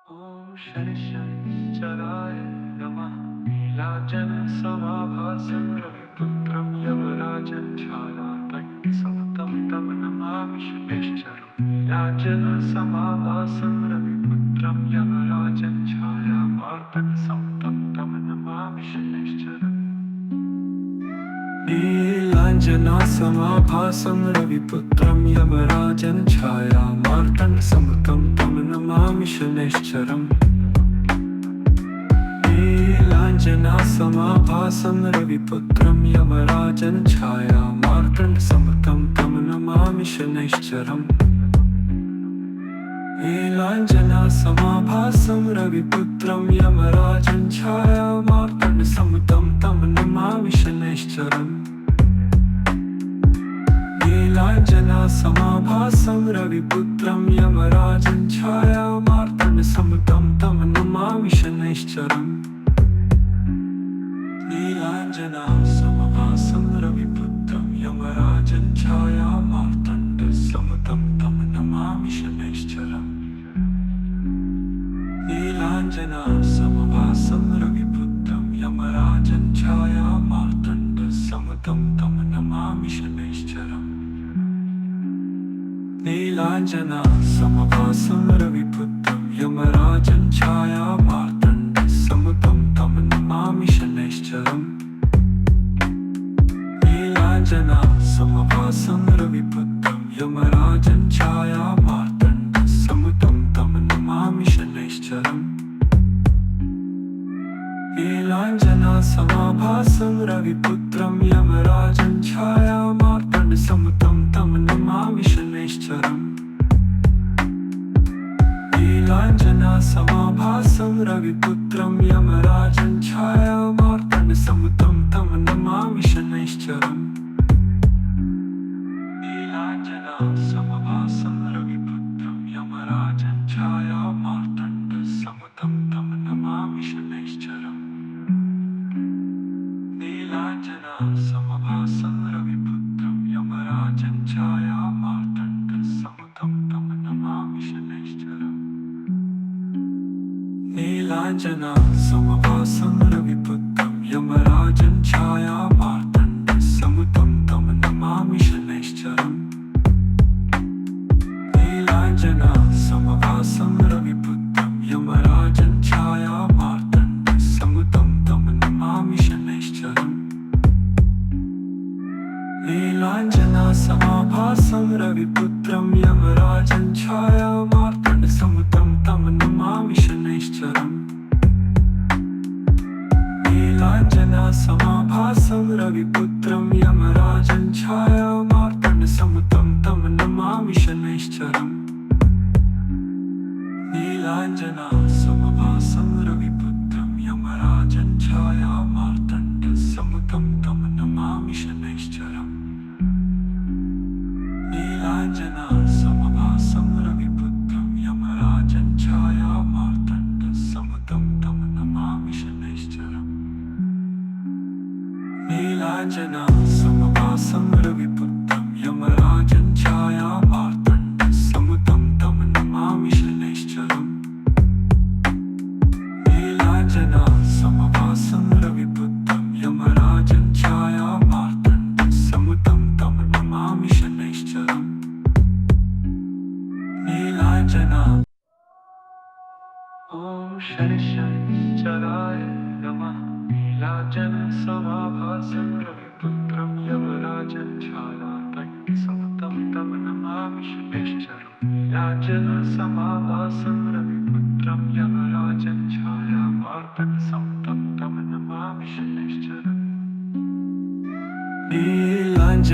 ॐ शनि शनि चराय नमः नीलाचलसमाभासं रविपुत्रं यमराजं छायातैः तं नमामि शनैश्चरम् नीलाचलसमाभासं रविपुत्रं यमराजं छायामार्तण्डं तं नमामि शनैश्चरम् नीलाञ्जनासमाभासं रविपुत्रं यमराजं छायामार्तण्डं तं नमामि शनैश्चरम् नीलाञ्जनासमाभासं रविपुत्रं यमराजं छायामार्तण्डं तं नमामि शनैश्चरम् नीलाञ्जनासमाभासं रविपुत्रं यमराजं छायामार्तण्डं तं नमामि शनैश्चरम् नीलाञ्जनासमाभासं रविपुत्रं यमराजं छायामार्तण्डं तं नमामि शनैश्चरम् नीलाञ्जनासमाभासं रविपुत्रं यमराजं छायामार्तण्डं तं नमामि शनैश्चरम् नीलाञ्जनासमाभासं रविपुत्रं यमराजं छायामार्तण्डं तं नमामि शनैश्चरम् नीलाञ्जनासमाभासं रविपुत्रं यमराजं छायामार्तण्डं तं नमामि शनैश्चरम् नीलाञ्जनासमाभासं रविपुत्रं यमराजं छायामार्तण्डं तं नमामि शनैश्चरम् नीलाञ्जनासमाभासं रविपुत्रं यमराजं छायामार्तण्डं तं नमामि शनैश्चरम् नीलाञ्जनासमाभासं रविपुत्रं यमराजं छायामार्तण्डं तं नमामि शनैश्चरम् नीलाञ्जनासमाभासं रविपुत्रं यमराजं छायामार्तण्डं तं नमामि शनैश्चरम् नीलाञ्जनासमाभासं रविपुत्रं यमराजं छायामार्तण्डं तं नमामि शनैश्चरम् नीलाञ्जनासमाभासं रविपुत्रं यमराजं छायामार्तण्डं तं नमामि शनैश्चरम् नीलाञ्जनासमाभासं रविपुत्रं यमराजं छायामार्तण्डं तं नमामि शनैश्चरम् नीलाञ्जनासमाभासं रविपुत्रं यमराजं छायामार्तण्डं तं नमामि शनैश्चरम् नीलाञ्जनासमाभासं रविपुत्रं यमराजं छायामार्तण्डं तं नमामि शनैश्चरम् नीलाञ्जनासमाभासं रविपुत्रं यमराजं छायामार्तण्डं तं नमामि शनैश्चरम् नीलाञ्जनासमाभासं रविपुत्रं यमराजं छायामार्तण्डं तं नमामि शनैश्चरम् नीलाञ्जनासमाभासं रविपुत्रं यमराजं छायामार्तण्डं तं नमामि शनैश्चरम् नीलाञ्जनासमाभासं रविपुत्रं यमराजं छायामार्तण्डं तं नमामि शनैश्चरम् नीलाञ्जना ॐ शनि शनि चराय नमः नीलाञ्जनसमाभासं रविपुत्रं यमराजं छायातैः तं नमामि शनैश्चरम् नीलाञ्जनसमाभासं रविपुत्रं यमराजं छायामार्तण्डं तं नमामि शनैश्चरम्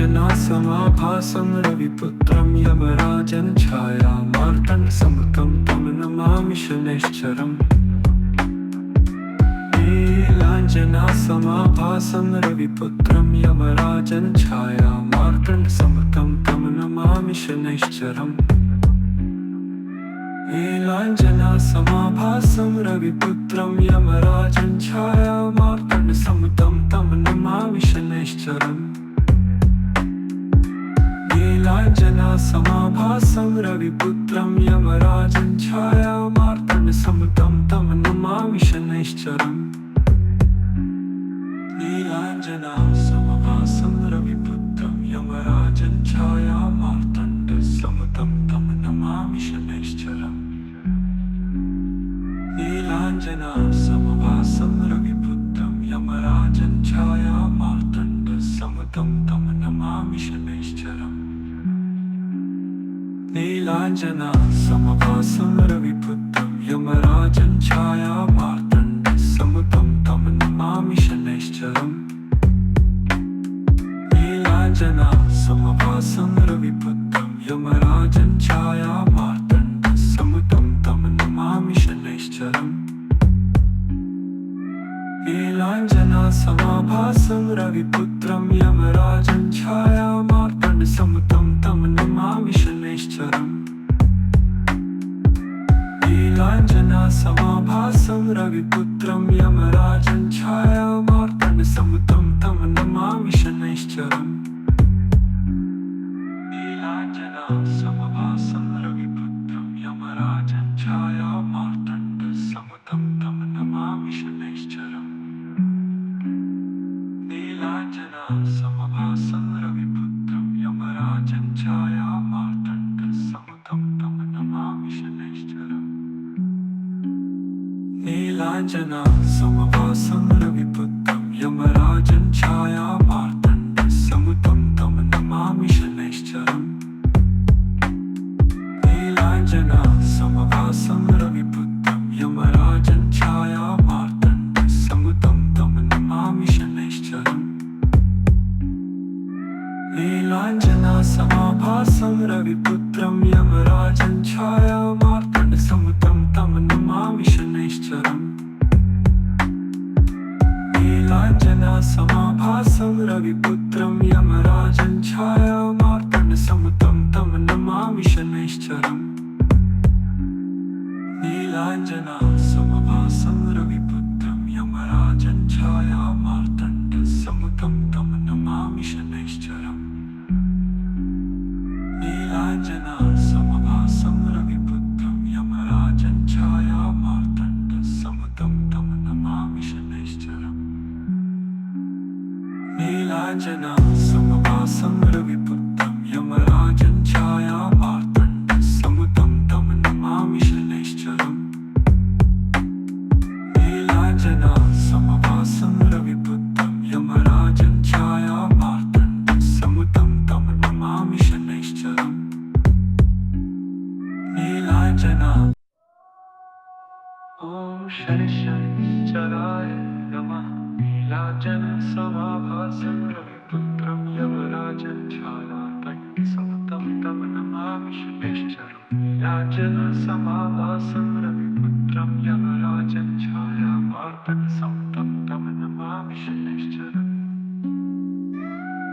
नीलाञ्जनासमाभासं रविपुत्रं यमराजं छायामार्तण्डं तं नमामि शनैश्चरम् नीलाञ्जनासमाभासं रविपुत्रं यमराजं छायामार्तण्डं तं नमामि शनैश्चरम् नीलाञ्जनासमाभासं रविपुत्रं यमराजं छायामार्तण्डं तं नमामि शनैश्चरम् नीलाञ्जनासमाभासं रविपुत्रं यमराजं छायामार्तण्डं शनैश्चरम् नीलाञ्जना समभासं रविपुत्रं यमराजं छायामार्तण्डसमतं तं नमामि शनैश्चरम् नीलाञ्जना समभासं रविपुत्रं यमराजं छायामार्तण्डसमतं तं नमामि शनैश्चरम् नीलाञ्जना समभासं रविपुत्रं यमराजं छायामार्तण्डसमतं तं नमामि शनैश्चरम् नीलाञ्जना समभासं रविपुत्रं यमराजं छायामार्तण्डसमतं तं नमामि शनैश्चरम् नीलाञ्जना समभासं रविपुत्रं यमराजं छायामार्तण्डसमतं तं नमामि शनैश्चरम् नीलाञ्जना समभासं रविपुत्रं यमराजं छायामार्तण्डसमतं तं नमामि शनैश्चरम् नीलाञ्जना समभासं रविपुत्रं यमराजं छायामार्तण्डसमतं तं नमामि शनैश्चरम् नीलाञ्जना समभासं रविपुत्रं यमराजं छायामार्तण्डसमतं तं नमामि शनैश्चरम् नीलाञ्जना समभासं रविपुत्रं यमराजं छायामार्तण्डसमतं तं नमामि शनैश्चरम् नीलाञ्जना समभासं रविपुत्रं यमराजं छायामार्तण्डसमतं तं नमामि शनैश्चरम् नीलाञ्जना समभासं रविपुत्रं यमराजं छायामार्तण्डसमतं तं नमामि शनैश्चरम् नीलाञ्जना समभासं रविपुत्रं यमराजं छायामार्तण्डसमतं तं नमामि शनैश्चरम् नीलाञ्जना समभासं रविपुत्रं यमराजं छायामार्तण्डसमतं तं नमामि शनैश्चरम् नीलाञ्जना समभासं रविपुत्रं यमराजं छायामार्तण्डसमतं तं नमामि शनैश्चरम् नीलाञ्जना समभासं रविपुत्रं यमराजं छायामार्तण्डसमतं तं नमामि शनैश्चरम् नीलाञ्जना ॐ शनैश्चराय नमः नीलाञ्जना समभासं रविपुत्रं यमराजं छायामार्तण्डसमतं तं नमामि शनैश्चरम् नीलाञ्जना समभासं रविपुत्रं यमराजं छायामार्तण्डसमतं तं नमामि शनैश्चरम्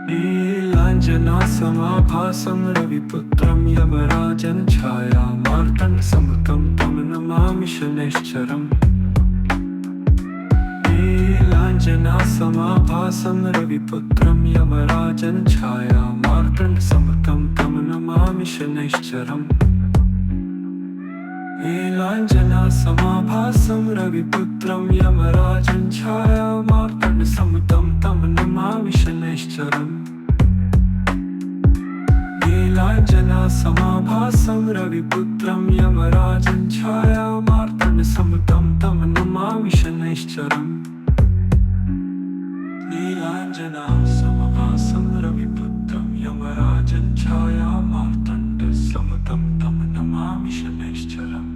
नीलाञ्जना समभासं रविपुत्रं यमराजं छायामार्तण्डसमतं तं नमामि शनैश्चरम् नीलाञ्जना समभासं रविपुत्रं यमराजं छायामार्तण्डसमतं तं नमामि शनैश्चरम् नीलाञ्जना समभासं रविपुत्रं यमराजं छायामार्तण्डसमतं तं नमामि शनैश्चरम् नीलाञ्जना समभासं रविपुत्रं यमराजं छायामार्तण्डसमतं तं नमामि शनैश्चरम् नीलाञ्जना समभासं रविपुत्रं यमराजं छायामार्तण्डसमतं तं नमामि शनैश्चरम्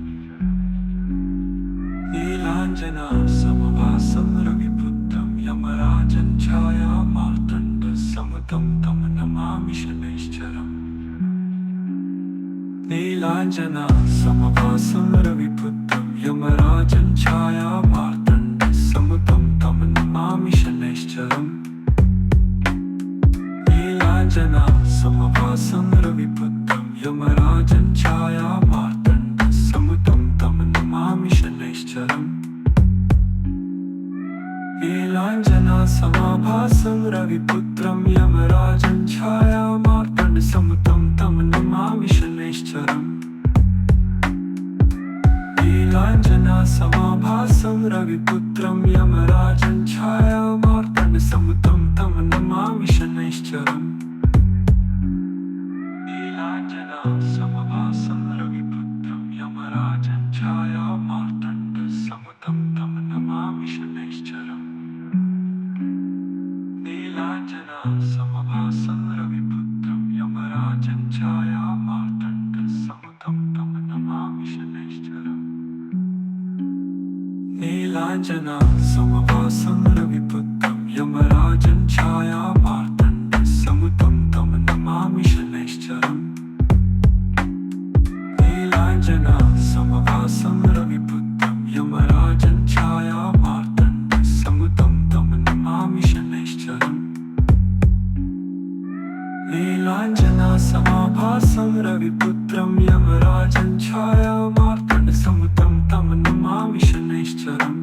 नीलाञ्जना समभासं रविपुत्रं यमराजं छायामार्तण्डसमतं तं नमामि शनैश्चरम् नीलाञ्जना समभासं रविपुत्रं यमराजं छायामार्तण्डसमतं तं नमामि शनैश्चरम् नीलाञ्जना समभासं रविपुत्रं यमराजं छायामार्तण्डसमतं तं नमामि शनैश्चरम् नीलाञ्जना समभासं रविपुत्रं यमराजं छायामार्तण्डसमतं तं नमामि शनैश्चरम् नीलाञ्जना समभासं रविपुत्रं यमराजं छायामार्तण्डसमतं तं नमामि शनैश्चरम् नीलाञ्जना समभासं रविपुत्रं नीलाञ्जना समभासं रविपुत्रं यमराजं छायामार्तण्डं समुतं तं नमामि शनैश्चरम् नीलाञ्जना समभासं रविपुत्रं यमराजं छायामार्तण्डं समुतं तं नमामि शनैश्चरम् नीलाञ्जना समभासं रविपुत्रं यमराजं छायामार्तण्डं समुतं तं नमामि शनैश्चरम्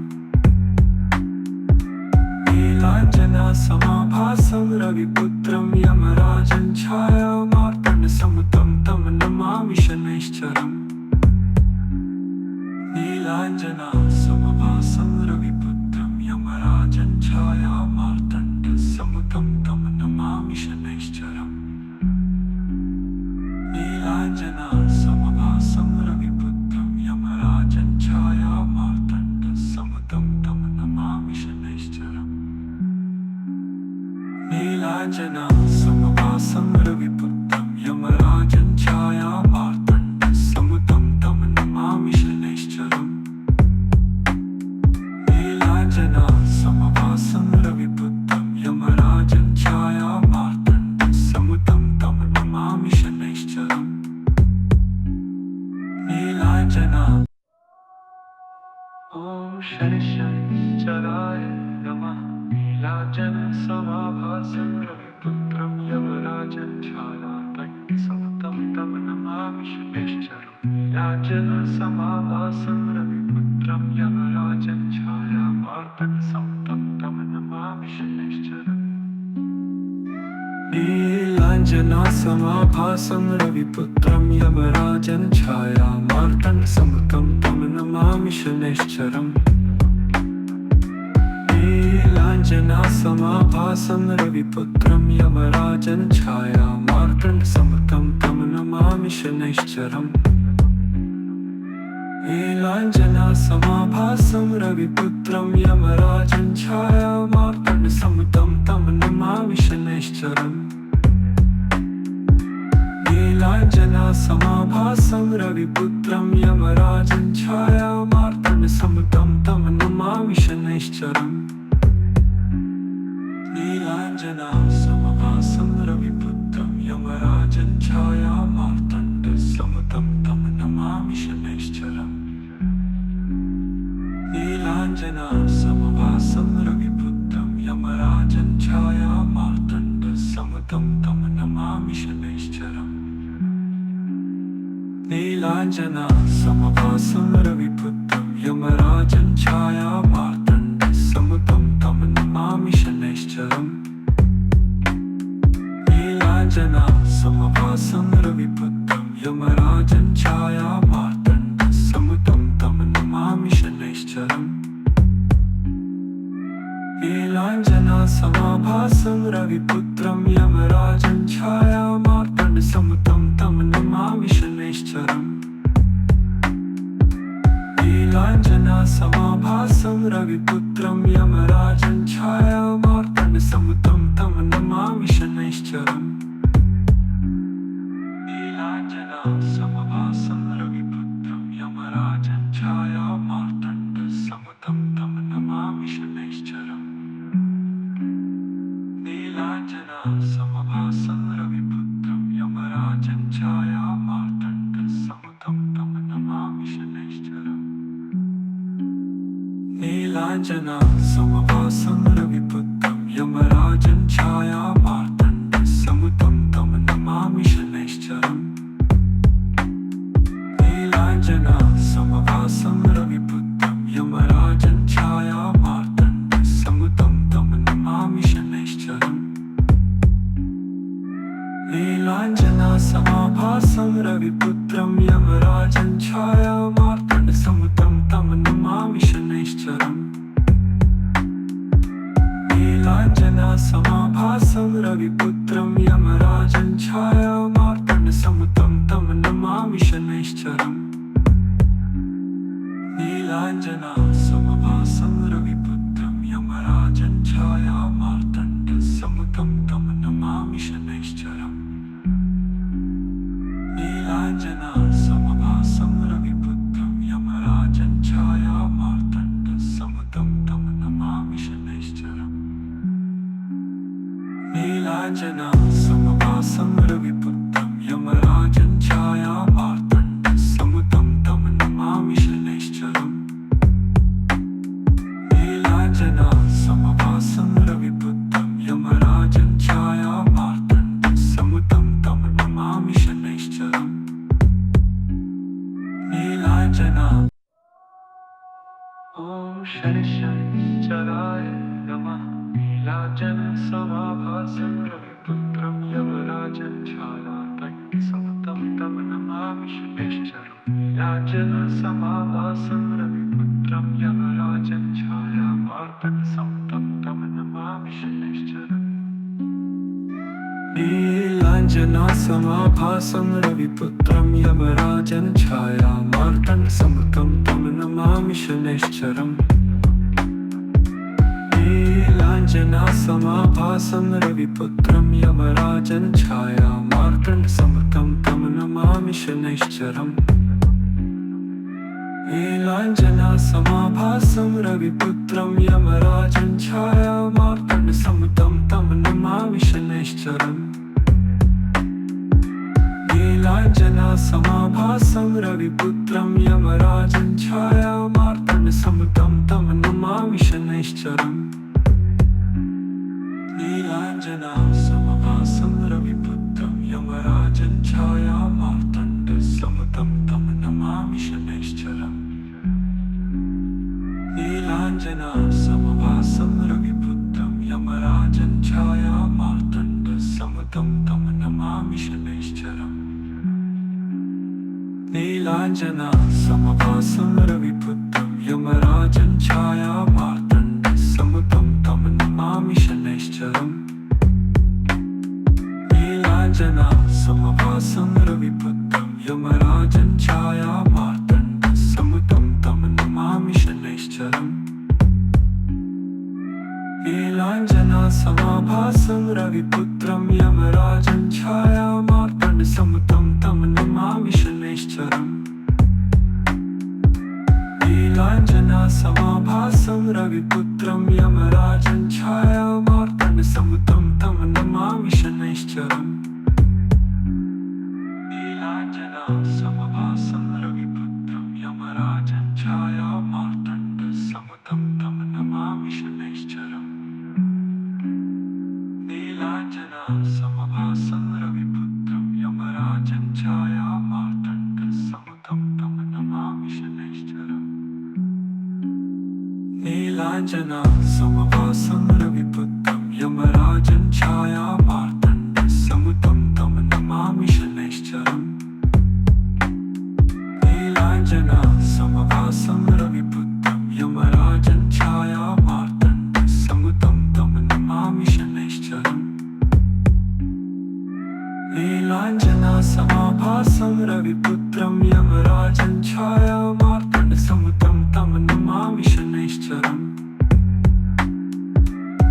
नीलाञ्जना समभासं रविपुत्रं यमराजं छायामार्तण्डं समुतं तं नमामि शनैश्चरम् नीलाञ्जना समभासं रविपुत्रं यमराजं छायामार्तण्डं समुतं तं नमामि शनैश्चरम् नीलाञ्जना समभासं रविपुत्रं यमराजं छायामार्तण्डं समुतं तं नमामि शनैश्चरम् नीलाञ्जना समभासं रविपुत्रं यमराजं छायामार्तण्डं समुतं तं नमामि शनैश्चरम् नीलाञ्जना समभासं रविपुत्रं यमराजं छायामार्तण्डं समुतं तं नमामि शनैश्चरम् नीलाञ्जना ॐ शनिश्चराय नमः नीलाञ्जना समभासं रविपुत्रं यमराजं छायामार्तण्डं समुतं तं नमामि शनैश्चरम् नीलाञ्जना समभासं रविपुत्रं यमराजं छायामार्तण्डं समुतं तं नमामि शनैश्चरम् नीलाञ्जना समभासं रविपुत्रं यमराजं छायामार्तण्डं समुतं तं नमामि शनैश्चरम् नीलाञ्जना समभासं रविपुत्रं यमराजं छायामार्तण्डं समुतं तं नमामि शनैश्चरम् नीलाञ्जना समभासं रविपुत्रं यमराजं छायामार्तण्डं समुतं तं नमामि शनैश्चरम् नीलाञ्जना समभासं रविपुत्रं यमराजं छायामार्तण्डं समुतं तं नमामि शनैश्चरम् नीलाञ्जना समभासं रविपुत्रं यमराजं छायामार्तण्डं समुतं तं नमामि शनैश्चरम् नीलाञ्जना समभासं रविपुत्रं यमराजं छायामार्तण्डं समुतं तं नमामि शनैश्चरम् नीलाञ्जना समभासं रविपुत्रं यमराजं छायामार्तण्डं समुतं तं नमामि शनैश्चरम् नीलाञ्जना समभासं रविपुत्रं यमराजं छायामार्तण्डं समुतं तं नमामि शनैश्चरम् नीलाञ्जना समभासं रविपुत्रं यमराजं छायामार्तण्डं समुतं तं नमामि शनैश्चरम् नीलाञ्जना समभासं रविपुत्रं यमराजं छायामार्तण्डं समुतं तं नमामि शनैश्चरम् नीलाञ्जना समभासं रविपुत्रं यमराजं छायामार्तण्डं समुतं तं नमामि शनैश्चरम् नीलाञ्जना समभासं रविपुत्रं यमराजं छायामार्तण्डं समुतं तं नमामि शनैश्चरम् नीलाञ्जना समभासं रविपुत्रं यमराजं छायामार्तण्डं समुतं तं नमामि शनैश्चरम् नीलाञ्जना समभासं रविपुत्रं यमराजं छायामार्तण्डं समुतं तं नमामि शनैश्चरम् नीलाञ्जना समभासं रविपुत्रं यमराजं छायामार्तण्डं समुतं तं नमामि शनैश्चरम् नीलाञ्जना समभासं रविपुत्रं नीलाञ्जना समभासं रविपुत्रं यमराजं छायामार्तण्डसमुतं तं नमामि शनैश्चरम् नीलाञ्जना समभासं रविपुत्रं यमराजं छायामार्तण्डसमुतं तं नमामि शनैश्चरम् नीलाञ्जना ॐ शनिश्चराय नमः नीलाञ्जनसमाभासं रविपुत्रं यमराजं छायामार्तण्डसमुतं तं नमामि शनैश्चरम् नीलाञ्जनसमाभासं रविपुत्रं यमराजं छायामार्तण्डसमुतं तं नमामि शनैश्चरम् नीलाञ्जना समाभासं रविपुत्रं यमराजं छायामार्तण्डसमुतं तं नमामि शनैश्चरम् नीलाञ्जना समाभासं रविपुत्रं यमराजं छायामार्तण्डसमुतं तं नमामि शनैश्चरम् नीलाञ्जना समाभासं रविपुत्रं यमराजं छायामार्तण्डसमुतं तं नमामि शनैश्चरम् नीलाञ्जना समाभासं रविपुत्रं यमराजं छायामार्तण्डसमुतं तं नमामि शनैश्चरम् नीलाञ्जना समभासं रविपुत्रं यमराजं छायामार्तण्डसमुतं तं नमामि शनैश्चरम् नीलाञ्जना समभासं रविपुत्रं यमराजं छायामार्तण्डसमुतं तं नमामि शनैश्चरम् नीलाञ्जना समभासं रविपुत्रं यमराजं छायामार्तण्डसमुतं तं नमामि शनैश्चरम् नीलाञ्जना समभासं रविपुत्रं यमराजं छायामार्तण्डसमुतं तं नमामि शनैश्चरम् नीलाञ्जना समभासं रविपुत्रं यमराजं छायामार्तण्डसमुतं तं नमामि शनैश्चरम् नीलाञ्जना समभासं रविपुत्रं यमराजं छायामार्तण्डसमुतं तं नमामि शनैश्चरम् नीलाञ्जना समभासं रविपुत्रं यमराजं छायामार्तण्डसमुतं तं नमामि शनैश्चरम् नीलाञ्जना समभासं रविपुत्रं यमराजं छायामार्तण्डसमुतं तं नमामि शनैश्चरम् नीलाञ्जना समभासं रविपुत्रं यमराजं छायामार्तण्डसमुतं तं नमामि शनैश्चरम् नीलाञ्जना समभासं रविपुत्रं यमराजं छायामार्तण्डसमुतं तं नमामि शनैश्चरम् नीलाञ्जना समभासं रविपुत्रं यमराजं छायामार्तण्डसमुतं तं नमामि शनैश्चरम्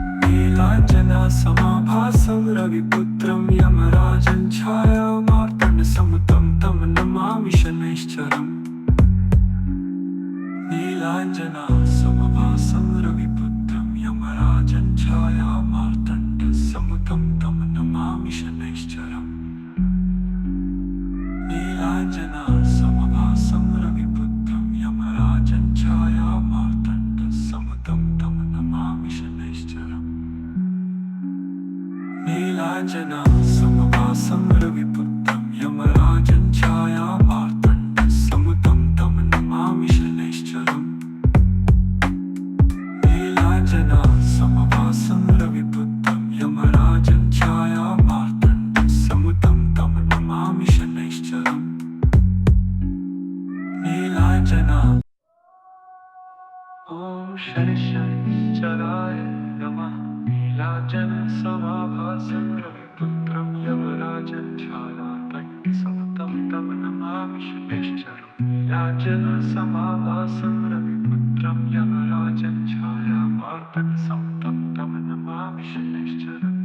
नीलाञ्जना समभासं रविपुत्रं यमराजं छायामार्तण्डसमुतं तं नमामि शनैश्चरम् नीलाञ्जना समभासं रविपुत्रं यमराजं छायामार्तण्डसमुतं तं नमामि शनैश्चरम् नीलाञ्जना समभासं रविपुत्रं यमराजं छायामार्तण्डसमुतं तं नमामि शनैश्चरम् नीलाञ्जना समभासं रविपुत्रं यमराजं छायामार्तण्डसमुतं तं नमामि शनैश्चरम् नीलाञ्जना समभासं रविपुत्रं यमराजं छायामार्तण्डसमुतं तं नमामि शनैश्चरम् नीलाञ्जना ॐ शनिश्चराय नमः नीलाञ्जनसमाभासं रविपुत्रं यमराजं छायामार्तण्डसमुतं तं नमामि शनैश्चरम् नीलाञ्जनसमाभासं रविपुत्रं यमराजं छायामार्तण्डसमुतं तं नमामि शनैश्चरम्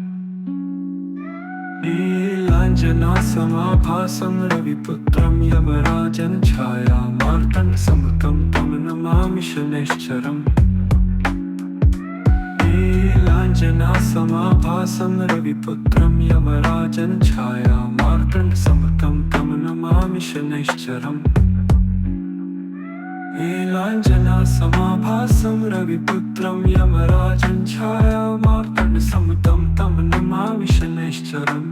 नीलाञ्जना समाभासं रविपुत्रं यमराजं छायामार्तण्डसमुतं तं नमामि शनैश्चरम् नीलाञ्जना नीलाञ्जनासमाभासं रविपुत्रं यमराजं छायामार्तण्डसमतं तं नमामि शनैश्चरम् नीलाञ्जनासमाभासं रविपुत्रं यमराजं छायामार्तण्डसमतं तं नमामि शनैश्चरम्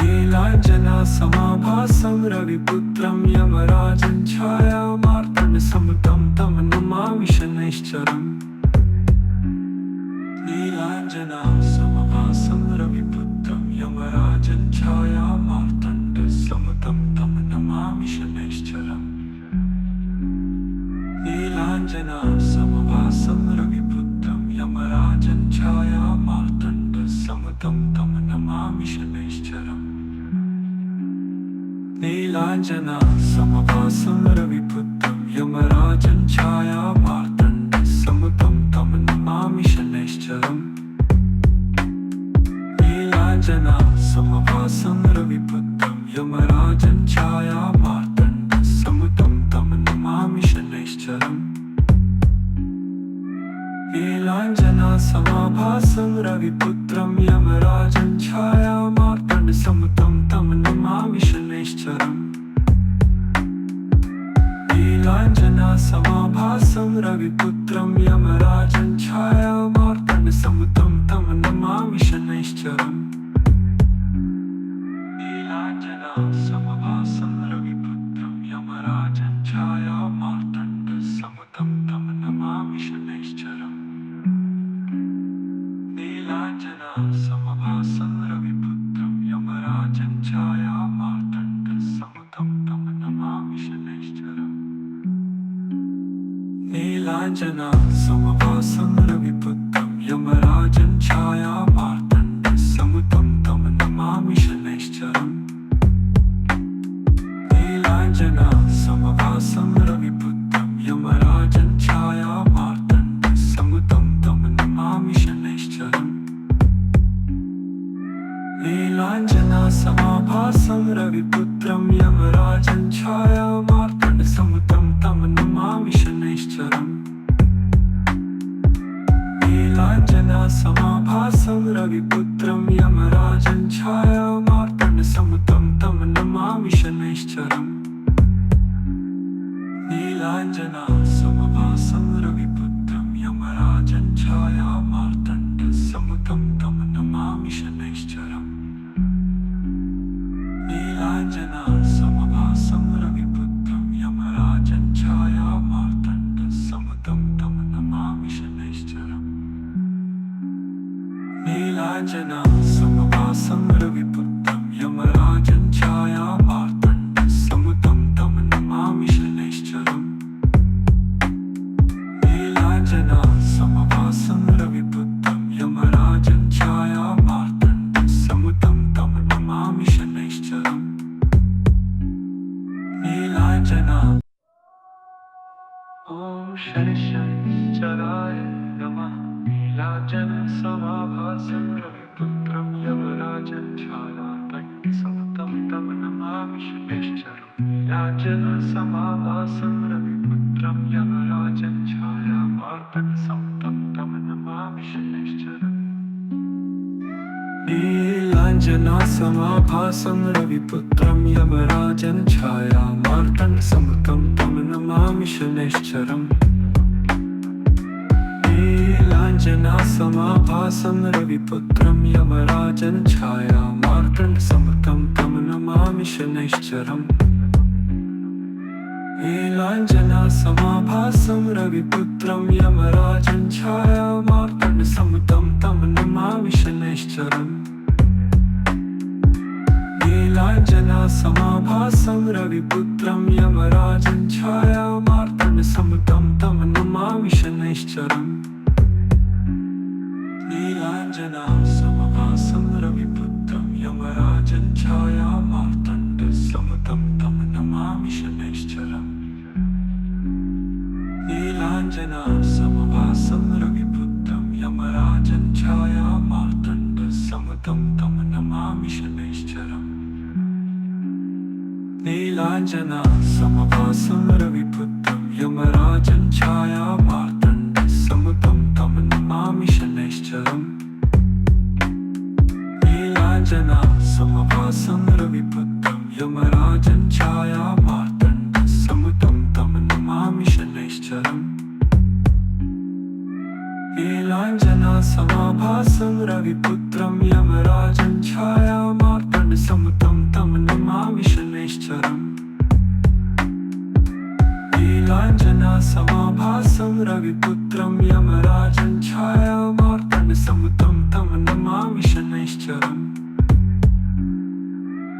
नीलाञ्जनासमाभासं रविपुत्रं यमराजं छायामार्तण्डसमतं तं नमामि शनैश्चरम् नीलाञ्जनासमाभासं रविपुत्रं यमराजं छायामार्तण्डसमतं तं नमामि शनैश्चरम् नीलाञ्जनासमाभासं रविपुत्रं यमराजं छायामार्तण्डसमतं तं नमामि शनैश्चरम् नीलाञ्जनासमाभासं रविपुत्रं यमराजं छायामार्तण्डसमतं तं नमामि शनैश्चरम् नीलाञ्जनासमाभासं रविपुत्रं यमराजं छायामार्तण्डसमतं तं नमामि शनैश्चरम् नीलाञ्जनासमाभासं रविपुत्रं यमराजं छायामार्तण्डसमतं तं नमामि शनैश्चरम् नीलाञ्जनासमाभासं रविपुत्रं यमराजं छायामार्तण्डसमतं तं नमामि शनैश्चरम् नीलाञ्जनासमाभासं रविपुत्रं यमराजं छायामार्तण्डसमतं तं नमामि शनैश्चरम् नीलाञ्जनासमाभासं रविपुत्रं यमराजं छायामार्तण्डसमतं तं नमामि शनैश्चरम् नीलाञ्जनासमाभासं रविपुत्रं यमराजं छायामार्तण्डसमतं तं नमामि शनैश्चरम् नीलाञ्जनासमाभासं रविपुत्रं यमराजं छायामार्तण्डसमतं तं नमामि शनैश्चरम् नीलाञ्जनासमाभासं रविपुत्रं यमराजं छायामार्तण्डसमतं तं नमामि शनैश्चरम् नीलाञ्जनासमाभासं रविपुत्रं यमराजं छायामार्तण्डसमतं तं नमामि शनैश्चरम् नीलाञ्जनासमाभासं रविपुत्रं यमराजं छायामार्तण्डसमतं तं नमामि शनैश्चरम् नीलाञ्जनासमाभासं रविपुत्रं यमराजं छायामार्तण्डसमतं तं नमामि शनैश्चरम् नीलाञ्जनासमाभासं रविपुत्रं यमराजं छायामार्तण्डसमतं तं नमामि शनैश्चरम् नीलाञ्जनासमाभासं रविपुत्रं यमराजं छायामार्तण्डसमतं तं नमामि शनैश्चरम् नीलाञ्जना ॐ शनैश्चराय नमः नीलाञ्जनासमाभासं रविपुत्रं यमराजं छायामार्तण्डसमतं तं नमामि शनैश्चरम् नीलाञ्जनासमाभासं रविपुत्रं यमराजं छायामार्तण्डसमतं तं नमामि शनैश्चरम् नीलाञ्जनासमाभासं रविपुत्रं यमराजं छायामार्तण्डसमतं तं नमामि शनैश्चरम् नीलाञ्जनासमाभासं रविपुत्रं यमराजं छायामार्तण्डसमतं तं नमामि शनैश्चरम् नीलाञ्जनासमाभासं रविपुत्रं यमराजं छायामार्तण्डसमतं तं नमामि शनैश्चरम् नीलाञ्जनासमाभासं रविपुत्रं यमराजं छायामार्तण्डसमतं तं नमामि शनैश्चरम् नीलाञ्जनासमाभासं रविपुत्रं यमराजं छायामार्तण्डसमतं तं नमामि शनैश्चरम् नीलाञ्जनासमाभासं रविपुत्रं यमराजं छायामार्तण्डसमतं तं नमामि शनैश्चरम् नीलाञ्जनासमाभासं रविपुत्रं यमराजं छायामार्तण्डसमतं तं नमामि रविपुत्रं यमराजं छायामार्तण्डसम्मुतं तं नमामि शनैश्चरम् नीलाञ्जनासमाभासं रविपुत्रं यमराजं छायामार्तण्डसम्मुतं तं नमामि शनैश्चरम्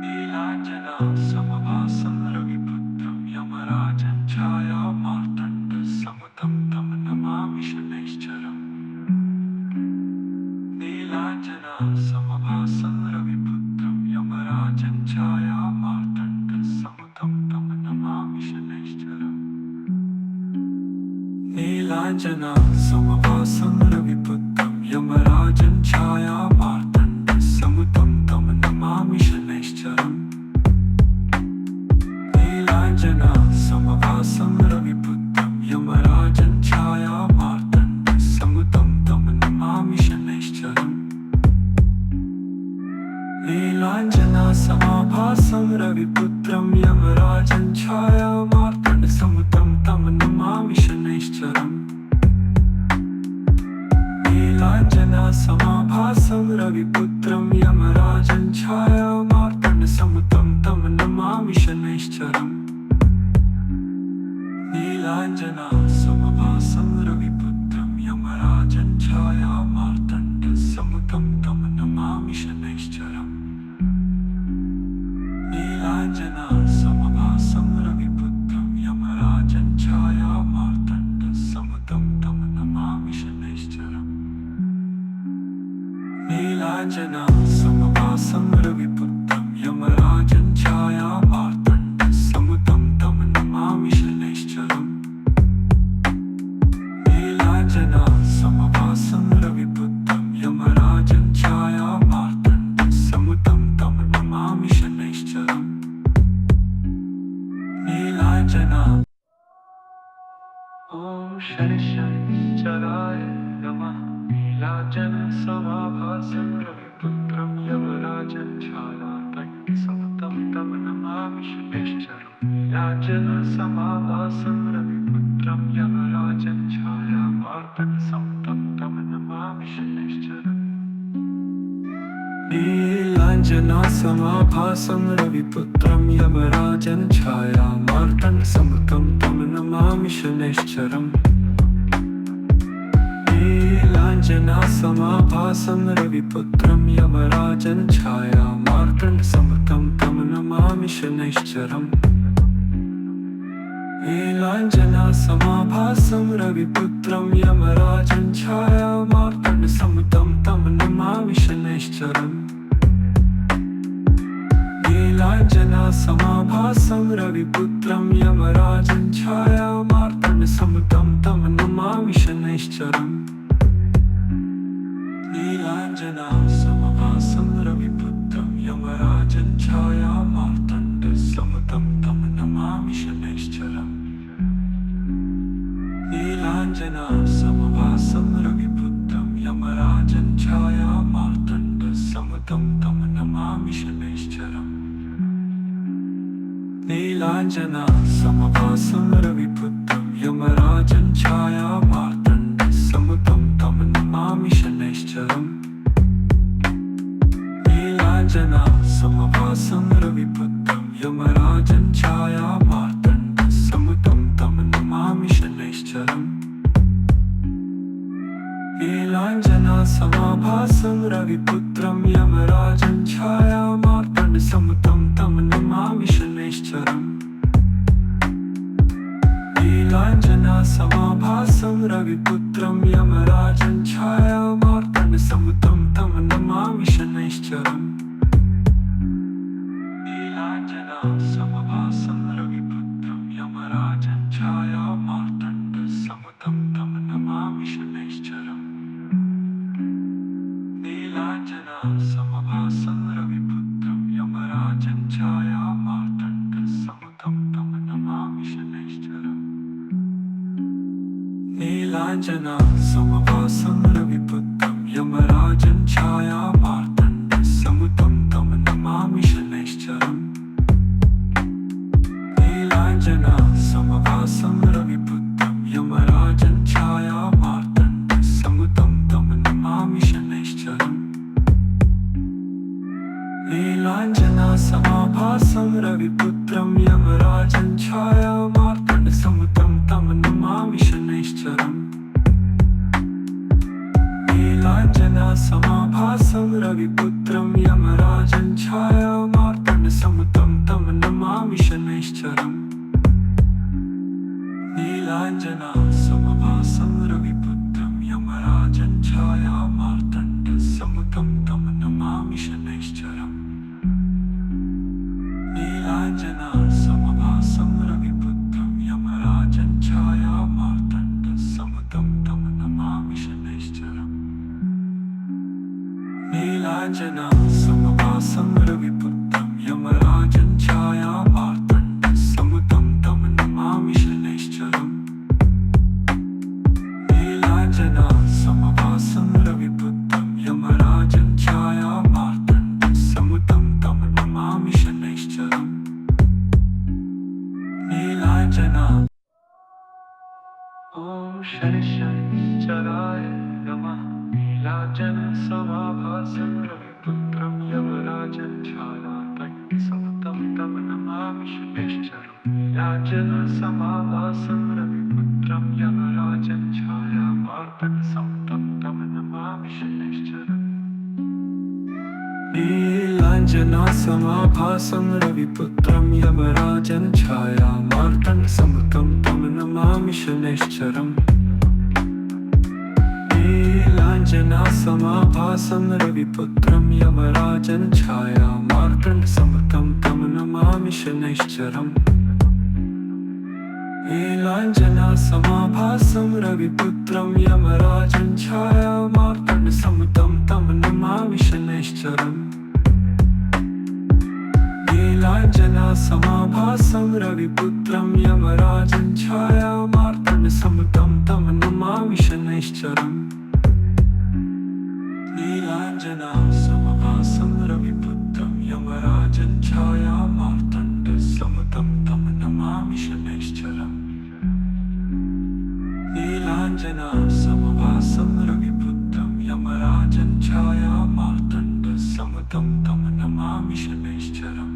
नीलाञ्जनासमाभासं रविपुत्रं यमराजं छायामार्तण्डसम्मुतं तं नमामि शनैश्चरम् नीलाञ्जनासमाभासं रविपुत्रं यमराजं छायामार्तण्डसम्मुतं तं नमामि शनैश्चरम् नीलाञ्जनासमाभासं रविपुत्रं यमराजं छायामार्तण्डसम्मुतं तं नमामि शनैश्चरम् नीलाञ्जनासमाभासं रविपुत्रं यमराजं छायामार्तण्डसम्मुतं तं नमामि शनैश्चरम् नीलाञ्जनासमाभासं रविपुत्रं यमराजं छायामार्तण्डसम्मुतं तं नमामि शनैश्चरम् नीलाञ्जनासमाभासं रविपुत्रं यमराजं छायामार्तण्डसम्मुतं तं नमामि शनैश्चरम् नीलाञ्जनासमाभासं रविपुत्रं यमराजं छायामार्तण्डसम्मुतं तं नमामि शनैश्चरम् नीलाञ्जनासमाभासं रविपुत्रं यमराजं छायामार्तण्डसम्मुतं तं नमामि शनैश्चरम् नीलाञ्जनासमाभासं रविपुत्रं यमराजं छायामार्तण्डसम्मुतं तं नमामि शनैश्चरम् नीलाञ्जनासमाभासं रविपुत्रं यमराजं छायामार्तण्डसम्मुतं तं नमामि शनैश्चरम् नीलाञ्जना ॐ शनिश्चराय नमः नीलाञ्जनासमाभासं रविपुत्रं यमराजं छायामार्तण्डसम्मुतं तं नमामि शनैश्चरम् नीलाञ्जनासमाभासं रविपुत्रं यमराजं छायामार्तण्डसम्मुतं तं नमामि शनैश्चरम् नीलाञ्जनासमाभासं रविपुत्रं यमराजं छायामार्तण्डसम्मुतं तं नमामि शनैश्चरम् नीलाञ्जनासमाभासं रविपुत्रं यमराजं छायामार्तण्डसम्मुतं तं नमामि शनैश्चरम् नीलाञ्जनासमाभासं रविपुत्रं यमराजं छायामार्तण्डसम्मुतं तं नमामि शनैश्चरम् नीलाञ्जनासमाभासं रविपुत्रं यमराजं छायामार्तण्डसम्मुतं तं नमामि शनैश्चरम् नीलाञ्जनासमाभासं रविपुत्रं यमराजं छायामार्तण्डसम्मुतं तं नमामि शनैश्चरम् नीलाञ्जनासमाभासं रविपुत्रं यमराजं छायामार्तण्डसम्मुतं तं नमामि शनैश्चरम् नीलाञ्जनासमाभासं रविपुत्रं यमराजं छायामार्तण्डसम्मुतं तं नमामि शनैश्चरम् नीलाञ्जनासमाभासं रविपुत्रं यमराजं छायामार्तण्डसम्मुतं तं नमामि शनैश्चरम् नीलाञ्जनासमाभासं रविपुत्रं यमराजं छायामार्तण्डसम्मुतं तं नमामि शनैश्चरम् नीलाञ्जनासमाभासं रविपुत्रं यमराजं छायामार्तण्डसम्मुतं तं नमामि शनैश्चरम् नीलाञ्जनासमाभासं रविपुत्रं यमराजं छायामार्तण्डसम्मुतं तं नमामि शनैश्चरम् नीलाञ्जनासमाभासं रविपुत्रं यमराजं छायामार्तण्डसम्मुतं तं नमामि शनैश्चरम् नीलाञ्जनासमाभासं रविपुत्रं यमराजं छायामार्तण्डसम्मुतं तं नमामि शनैश्चरम् नीलाञ्जनासमाभासं रविपुत्रं यमराजं छायामार्तण्डसम्मुतं तं नमामि शनैश्चरम् नीलाञ्जना समभासं रविपुत्रं यमराजं छायामार्तण्डसमुतं तं नमामि शनैश्चरम् नीलाञ्जना समभासं रविपुत्रं यमराजं छायामार्तण्डसमुतं तं नमामि शनैश्चरम् नीलाञ्जना समभासं रविपुत्रं यमराजं छायामार्तण्डसमुतं तं नमामि शनैश्चरम् नीलाञ्जना समभासं रविपुत्रं यमराजं छायामार्तण्डसमुतं तं नमामि शनैश्चरम् नीलाञ्जना ॐ शनिश्चराय नमः नीलाञ्जन समाभासं रविपुत्रं यमराजं छायामार्तण्डसमुतं तं नमामि शनैश्चरम् नीलाञ्जन समाभासं रविपुत्रं यमराजं छायामार्तण्डसमुतं तं नमामि शनैश्चरम् नीलाञ्जना समाभासं रविपुत्रं यमराजं छायामार्तण्डसमुतं तं नमामि शनैश्चरम् नीलाञ्जना समाभासं रविपुत्रं यमराजं छायामार्तण्डसमुतं तं नमामि शनैश्चरम् नीलाञ्जना समाभासं रविपुत्रं यमराजं छायामार्तण्डसमुतं तं नमामि शनैश्चरम् नीलाञ्जना समाभासं रविपुत्रं यमराजं छायामार्तण्डसमुतं तं नमामि शनैश्चरम् नीलाञ्जना समभासं रविपुत्रं यमराजं छायामार्तण्डसमुतं तं नमामि शनैश्चरम् नीलाञ्जना समभासं रविपुत्रं यमराजं छायामार्तण्डसमुतं तं नमामि शनैश्चरम्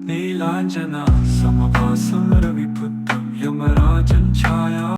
नीलाञ्जना समभासं रविपुत्रं यमराजं छाया